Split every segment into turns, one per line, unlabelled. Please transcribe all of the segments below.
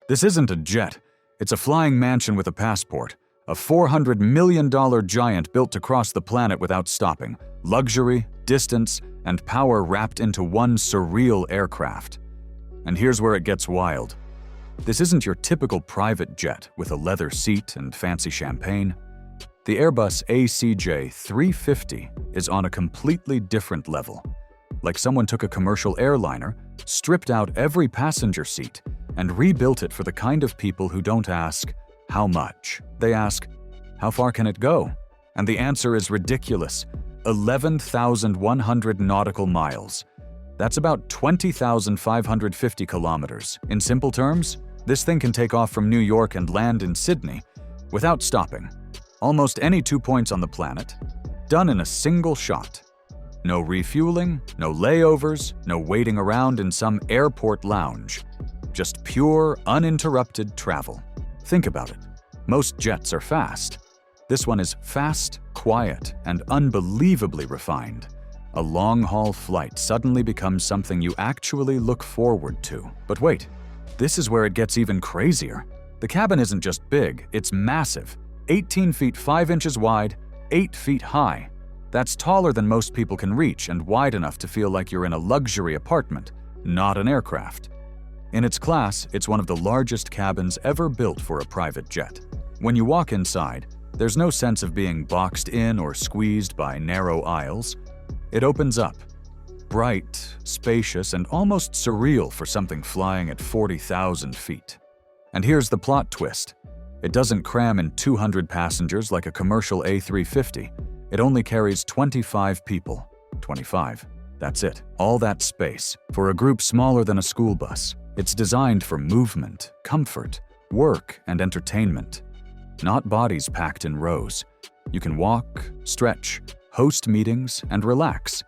This isn't a jet. It's a flying mansion with a passport. A $400 million giant built to cross the planet without stopping. Luxury, distance, and power wrapped into one surreal aircraft. And here's where it gets wild. This isn't your typical private jet with a leather seat and fancy champagne. The Airbus ACJ350 is on a completely different level. Like someone took a commercial airliner, stripped out every passenger seat, and rebuilt it for the kind of people who don't ask, how much? They ask, how far can it go? And the answer is ridiculous. 11,100 nautical miles. That's about 20,550 kilometers. In simple terms, this thing can take off from New York and land in Sydney without stopping. Almost any 2 points on the planet, done in a single shot. No refueling, no layovers, no waiting around in some airport lounge. Just pure, uninterrupted travel. Think about it. Most jets are fast. This one is fast, quiet, and unbelievably refined. A long-haul flight suddenly becomes something you actually look forward to. But wait, this is where it gets even crazier. The cabin isn't just big, it's massive. 18 feet 5 inches wide, 8 feet high. That's taller than most people can reach and wide enough to feel like you're in a luxury apartment, not an aircraft. In its class, it's one of the largest cabins ever built for a private jet. When you walk inside, there's no sense of being boxed in or squeezed by narrow aisles. It opens up, bright, spacious, and almost surreal for something flying at 40,000 feet. And here's the plot twist. It doesn't cram in 200 passengers like a commercial A350. It only carries 25 people. 25. That's it. All that space for a group smaller than a school bus. It's designed for movement, comfort, work, and entertainment. Not bodies packed in rows. You can walk, stretch, host meetings, and relax.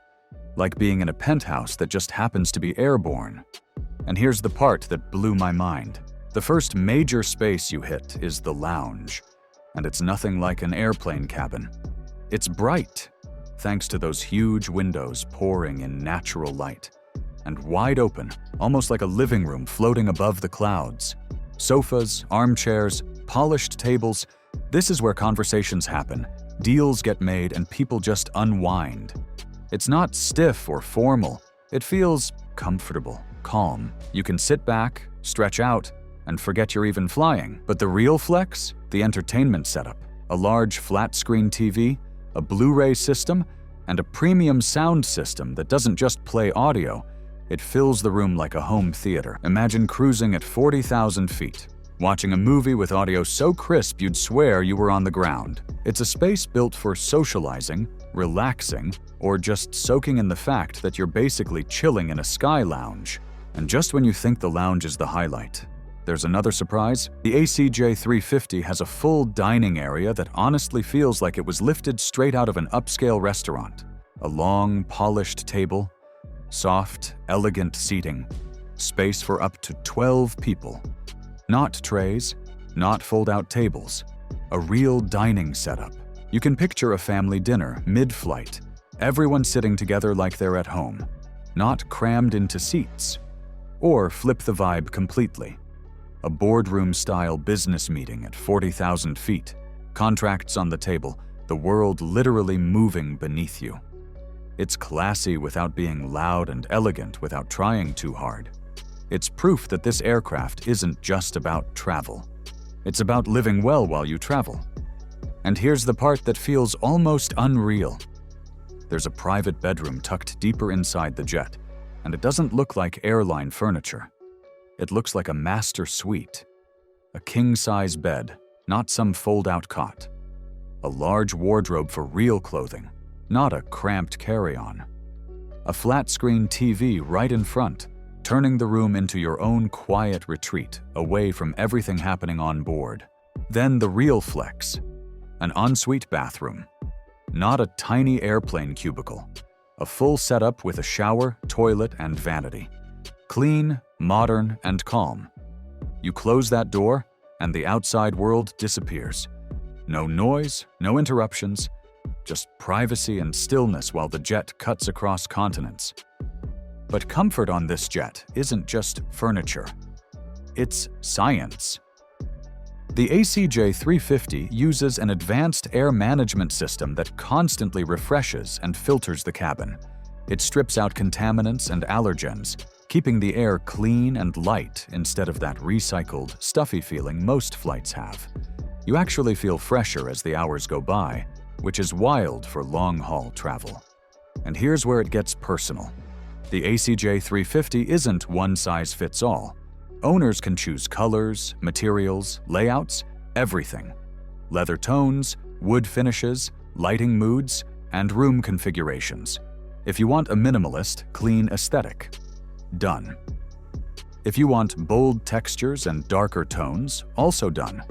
Like being in a penthouse that just happens to be airborne. And here's the part that blew my mind. The first major space you hit is the lounge. And it's nothing like an airplane cabin. It's bright, thanks to those huge windows pouring in natural light. And wide open, almost like a living room floating above the clouds. Sofas, armchairs, polished tables. This is where conversations happen, deals get made, and people just unwind. It's not stiff or formal. It feels comfortable, calm. You can sit back, stretch out, and forget you're even flying. But the real flex? The entertainment setup. A large flat-screen TV, a Blu-ray system, and a premium sound system that doesn't just play audio. It fills the room like a home theater. Imagine cruising at 40,000 feet, watching a movie with audio so crisp you'd swear you were on the ground. It's a space built for socializing, relaxing, or just soaking in the fact that you're basically chilling in a sky lounge. And just when you think the lounge is the highlight, there's another surprise. The ACJ350 has a full dining area that honestly feels like it was lifted straight out of an upscale restaurant. A long, polished table, soft, elegant seating, space for up to 12 people. Not trays, not fold-out tables. A real dining setup. You can picture a family dinner mid-flight, everyone sitting together like they're at home, not crammed into seats. Or flip the vibe completely. A boardroom-style business meeting at 40,000 feet, contracts on the table, the world literally moving beneath you. It's classy without being loud and elegant without trying too hard. It's proof that this aircraft isn't just about travel. It's about living well while you travel. And here's the part that feels almost unreal. There's a private bedroom tucked deeper inside the jet, and it doesn't look like airline furniture. It looks like a master suite. A king-size bed, not some fold-out cot. A large wardrobe for real clothing, not a cramped carry-on. A flat-screen TV right in front, turning the room into your own quiet retreat away from everything happening on board. Then the real flex. An ensuite bathroom. Not a tiny airplane cubicle. A full setup with a shower, toilet, and vanity. Clean, modern, and calm. You close that door, and the outside world disappears. No noise, no interruptions, just privacy and stillness while the jet cuts across continents. But comfort on this jet isn't just furniture. it's science. The ACJ350 uses an advanced air management system that constantly refreshes and filters the cabin. It strips out contaminants and allergens, keeping the air clean and light instead of that recycled, stuffy feeling most flights have. You actually feel fresher as the hours go by, which is wild for long-haul travel. And here's where it gets personal. The ACJ350 isn't one-size-fits-all. Owners can choose colors, materials, layouts, everything. Leather tones, wood finishes, lighting moods, and room configurations. If you want a minimalist, clean aesthetic, done. If you want bold textures and darker tones, also done.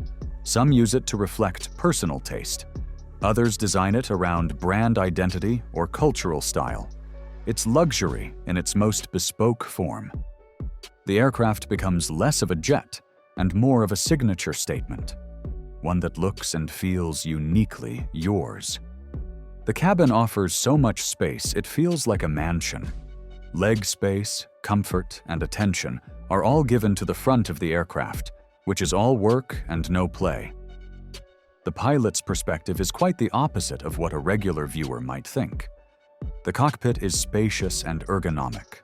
Some use it to reflect personal taste. Others design it around brand identity or cultural style. It's luxury in its most bespoke form. The aircraft becomes less of a jet and more of a signature statement, one that looks and feels uniquely yours. The cabin offers so much space it feels like a mansion. Leg space, comfort, and attention are all given to the front of the aircraft, which is all work and no play. The pilot's perspective is quite the opposite of what a regular viewer might think. The cockpit is spacious and ergonomic,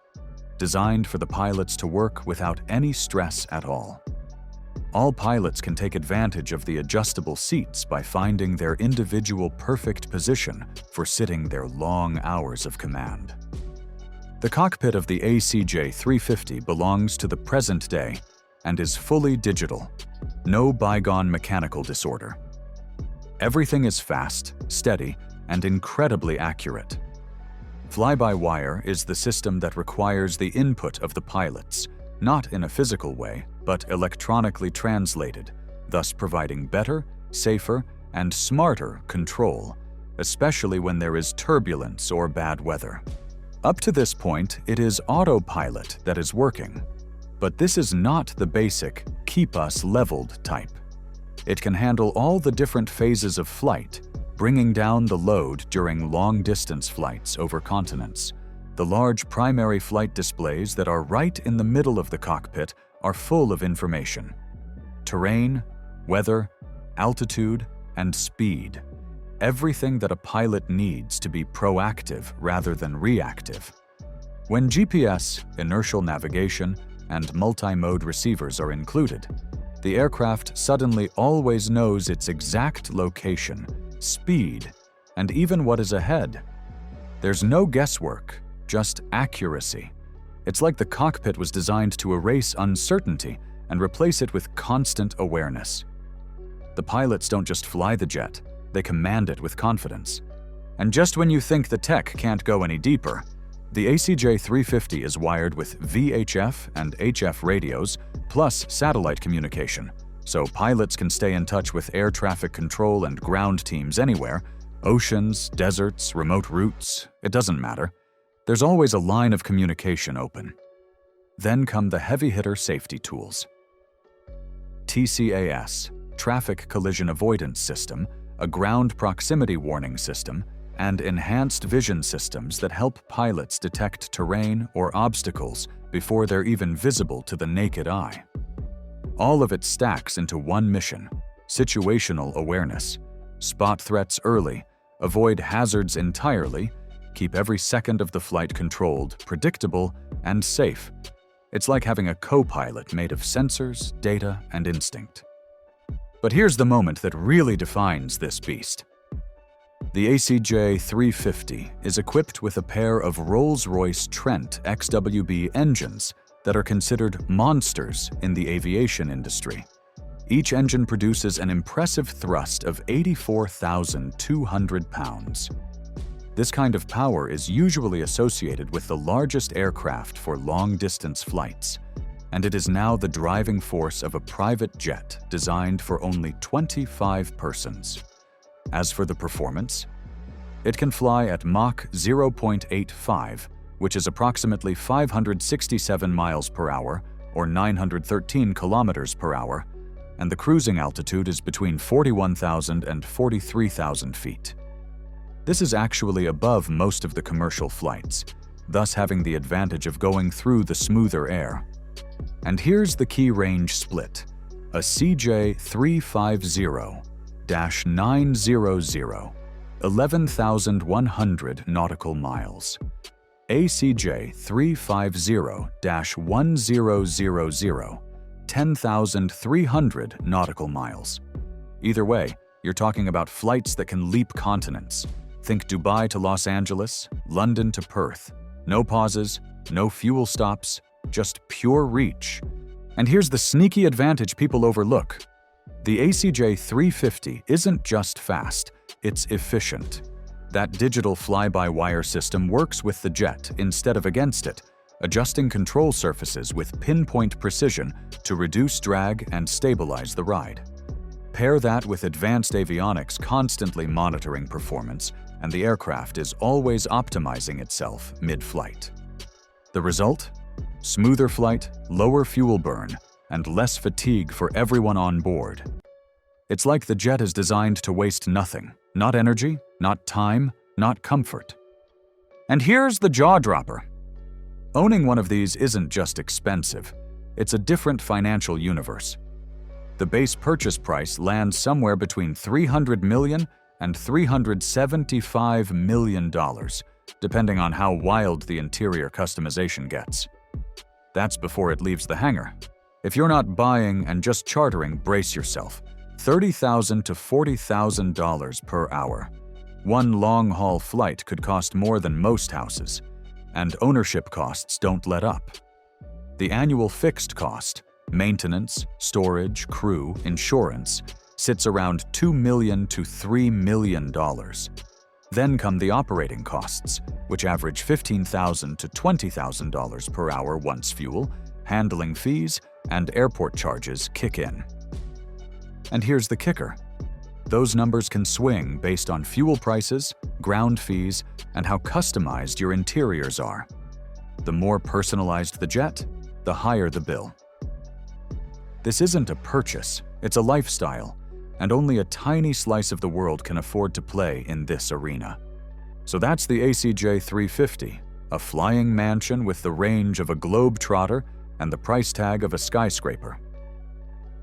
designed for the pilots to work without any stress at all. All pilots can take advantage of the adjustable seats by finding their individual perfect position for sitting their long hours of command. The cockpit of the ACJ350 belongs to the present day and is fully digital, no bygone mechanical disorder. Everything is fast, steady, and incredibly accurate. Fly-by-wire is the system that requires the input of the pilots, not in a physical way, but electronically translated, thus providing better, safer, and smarter control, especially when there is turbulence or bad weather. Up to this point, it is autopilot that is working, but this is not the basic keep us leveled type. It can handle all the different phases of flight, bringing down the load during long-distance flights over continents. The large primary flight displays that are right in the middle of the cockpit are full of information. Terrain, weather, altitude, and speed. Everything that a pilot needs to be proactive rather than reactive. When GPS, inertial navigation, and multi-mode receivers are included, the aircraft suddenly always knows its exact location, speed, and even what is ahead. There's no guesswork, just accuracy. It's like the cockpit was designed to erase uncertainty and replace it with constant awareness. The pilots don't just fly the jet, they command it with confidence. And just when you think the tech can't go any deeper, the ACJ350 is wired with VHF and HF radios plus satellite communication, so pilots can stay in touch with air traffic control and ground teams anywhere. Oceans, deserts, remote routes, it doesn't matter. There's always a line of communication open. Then come the heavy-hitter safety tools. TCAS, Traffic Collision Avoidance System, a ground proximity warning system, and enhanced vision systems that help pilots detect terrain or obstacles before they're even visible to the naked eye. All of it stacks into one mission: situational awareness. Spot threats early, avoid hazards entirely, keep every second of the flight controlled, predictable, and safe. It's like having a co-pilot made of sensors, data, and instinct. But here's the moment that really defines this beast. The ACJ350 is equipped with a pair of Rolls-Royce Trent XWB engines that are considered monsters in the aviation industry. Each engine produces an impressive thrust of 84,200 pounds. This kind of power is usually associated with the largest aircraft for long-distance flights, and it is now the driving force of a private jet designed for only 25 persons. As for the performance, it can fly at Mach 0.85, which is approximately 567 miles per hour or 913 kilometers per hour, and the cruising altitude is between 41,000 and 43,000 feet. This is actually above most of the commercial flights, thus having the advantage of going through the smoother air. And here's the key range split. A CJ350-900, 11,100 nautical miles. ACJ350-1000, 10,300 nautical miles. Either way, you're talking about flights that can leap continents. Think Dubai to Los Angeles, London to Perth. No pauses, no fuel stops, just pure reach. And here's the sneaky advantage people overlook. The ACJ350 isn't just fast, it's efficient. That digital fly-by-wire system works with the jet instead of against it, adjusting control surfaces with pinpoint precision to reduce drag and stabilize the ride. Pair that with advanced avionics constantly monitoring performance, and the aircraft is always optimizing itself mid-flight. The result? Smoother flight, lower fuel burn, and less fatigue for everyone on board. It's like the jet is designed to waste nothing, not energy, not time, not comfort. And here's the jaw-dropper. Owning one of these isn't just expensive, it's a different financial universe. The base purchase price lands somewhere between $300 million and $375 million, depending on how wild the interior customization gets. That's before it leaves the hangar. If you're not buying and just chartering, brace yourself. $30,000 to $40,000 per hour. One long-haul flight could cost more than most houses, and ownership costs don't let up. The annual fixed cost, maintenance, storage, crew, insurance, sits around $2 million to $3 million. Then come the operating costs, which average $15,000 to $20,000 per hour once fuel, handling fees, and airport charges kick in. And here's the kicker. Those numbers can swing based on fuel prices, ground fees, and how customized your interiors are. The more personalized the jet, the higher the bill. This isn't a purchase, it's a lifestyle, and only a tiny slice of the world can afford to play in this arena. So that's the ACJ350, a flying mansion with the range of a globetrotter and the price tag of a skyscraper.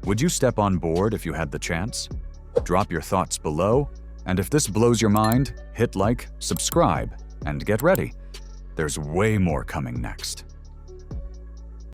Would you step on board if you had the chance? Drop your thoughts below, and if this blows your mind, hit like, subscribe, and get ready. There's way more coming next.